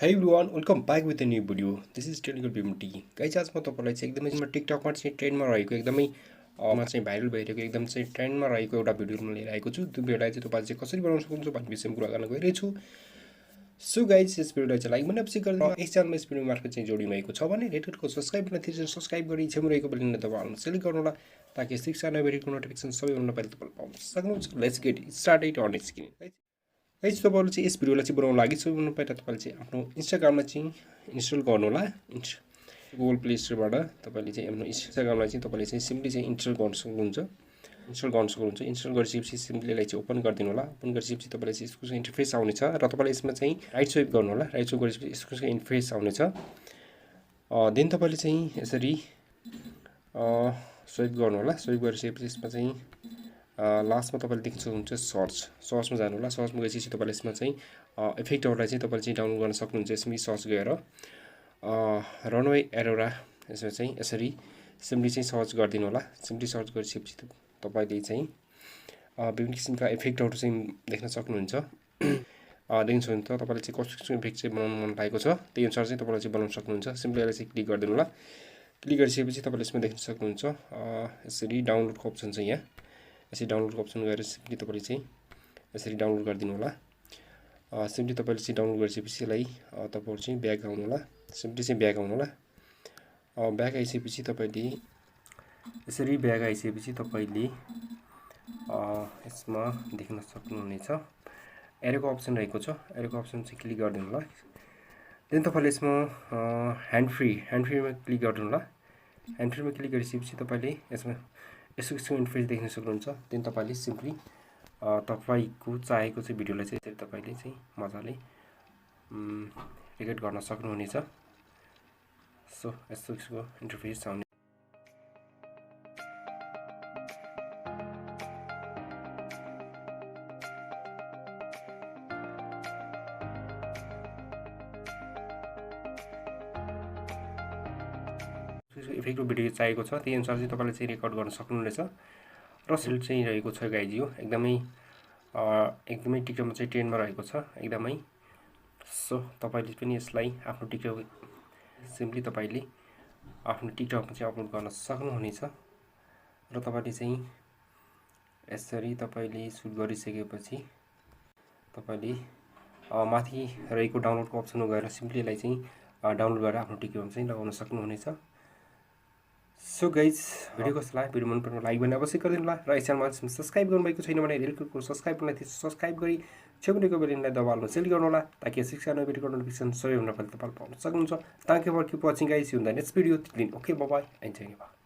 Hey everyone, welcome back with a new video. This is technical Bipin. Guys, आज म तपाईलाई चाहिँ एकदमै टिकटकमा चाहिँ ट्रेन्डमा रहेको एकदमै मा चाहिँ भाइरल भइरहेको एकदम चाहिँ ट्रेन्डमा रहेको एउटा भिडियो म लिएर आएको छु। त्यो भिडियोलाई चाहिँ तपाईले चाहिँ कसरी बनाउन सक्नुहुन्छ भन्ने विषयमा कुरा गर्न गइरहेछु। सो गाइस, यस भिडियोलाई चाहिँ लाइक गर्न अवश्य गरिदिनु। यस च्यानलमा यस भिडियो मार्फत चाहिँ जोडिनु भएको छ भने रेड कलरको सब्स्क्राइब बटन थिचेर सब्स्क्राइब गरी छेउमा रहेको बेल आइकन दबाउन सेलेक्ट गर्नु होला ताकि शिक्षा नभएको नोटिफिकेसन सबैभन्दा पहिला तपाईले पाउन सक्नुहुन्छ। Let's get started on screen. Guys, तपाईहरु चाहिँ यस भिडियोलाई चाहिँ बनाउन लागि सबैभन्दा पहिला तपाईले चाहिँ आफ्नो इन्स्टाग्राममा चाहिँ इन्स्टल गर्नु होला। गुगल प्ले स्टोरबाट तपाईले चाहिँ आफ्नो इन्स्टाग्रामलाई चाहिँ तपाईले चाहिँ सिम्पली चाहिँ इन्स्टल गर्न सक्नुहुन्छ। इन्स्टल गरिसकेपछि सिम्पली यसलाई चाहिँ ओपन गरिदिनु होला। ओपन गरिसकेपछि तपाईले चाहिँ यसको चाहिँ इन्टरफेस आउनेछ र तपाईले यसमा चाहिँ राइट स्वाइप गर्नु होला। राइट स्वाइप गरेपछि यसको चाहिँ इन्टरफेस आउनेछ। देन तपाईले चाहिँ यसरी स्वाइप गर्नु होला। स्वाइप गरिसकेपछि यसमा चाहिँ लास्टमा तपाईले देख्न सक्नुहुन्छ सर्चमा जानु होला। सर्चमा गएपछि तपाईले यसमा चाहिँ इफेक्टहरुलाई चाहिँ तपाईले चाहिँ डाउनलोड गर्न सक्नुहुन्छ। यसमा सर्च गएर रनवे एरोरा यसमा चाहिँ यसरी सिम्पली चाहिँ सर्च गरिदिनु होला। सिम्पली सर्च गरिसकेपछि तपाईले चाहिँ विभिन्न किसिमका इफेक्टहरु चाहिँ देख्न सक्नुहुन्छ। देख्न सक्नुहुन्छ तपाईले चाहिँ कस्तो इफेक्ट चाहिँ बनाउन मन लागेको छ त्यही अनुसार चाहिँ तपाईले चाहिँ बनाउन सक्नुहुन्छ। सिम्पली यसलाई चाहिँ क्लिक गरिदिनु होला। क्लिक गरिसकेपछि तपाईले यसमा देख्न सक्नुहुन्छ यसरी डाउनलोडको अप्सन छ। यहाँ यसरी डाउनलोडको अप्सन गएर सिम्पली तपाईले चाहिँ यसरी डाउनलोड गरिदिनु होला। सिम्पली तपाईले चाहिँ डाउनलोड गरिसकेपछि यसलाई तपाईहरु चाहिँ ब्याक आउनु होला। सिम्पली चाहिँ ब्याक आउनु होला। ब्याक आइसकेपछि तपाईले यसरी ब्याक आइसकेपछि तपाईले यसमा देख्न सक्नुहुनेछ एरोको अप्सन रहेको छ। एरोको अप्सन चाहिँ क्लिक गरिदिनु होला। देन तपाईले यसमा ह्यान्ड फ्रीमा क्लिक गरिदिनु होला। ह्यान्ड फ्रीमा क्लिक गरिसकेपछि तपाईले यसमा यसको इन्टरफेस देख्न सक्नुहुन्छ। देन तपाईले सिम्पली तपाईको चाहेको चाहिँ भिडियोलाई चाहिँ तपाईले चाहिँ मजाले रेकर्ड गर्न सक्नुहुनेछ। सो यसको इन्टरफेस आउने इफेक्टको भिडियो चाहिएको छ त्यही अनुसार चाहिँ तपाईले चाहिँ रेकर्ड गर्न सक्नुहुनेछ। र सेल चाहिँ रहेको छ गाइज। यो एकदमै टिकटकमा चाहिँ ट्रेन्डमा रहेको छ एकदमै। सो तपाईले पनि यसलाई आफ्नो टिकटक सिम्पली तपाईले आफ्नो टिकटकमा चाहिँ अपलोड गर्न सक्नुहुनेछ। र तपाईले चाहिँ यसरी तपाईले सुट गरिसकेपछि तपाईले माथि रहेको डाउनलोडको अप्सनमा गएर सिम्पली यसलाई चाहिँ डाउनलोड गरेर आफ्नो टिकटकमा चाहिँ लगाउन सक्नुहुनेछ। सो गाइज, भिडियो कस्तो लाग्यो? भिडियो मन परेमा लाइक गर्ने अवश्य गरिदिनु होला। र यस च्यानलमा सब्स्क्राइब गर्नुभएको छैन भने रेलको सब्स्क्राइब गर्नलाई सब्स्क्राइब गरी छेउको बेललाई दबाउन सेलेक्ट गर्नु होला ताकि शिक्षा नभएको नोटिफिकेसन सबैभन्दा पहिला तपाईले पाउन सक्नुहुन्छ। Thank you for keep watching guys. You in the next video. Okay, bye bye and thank you.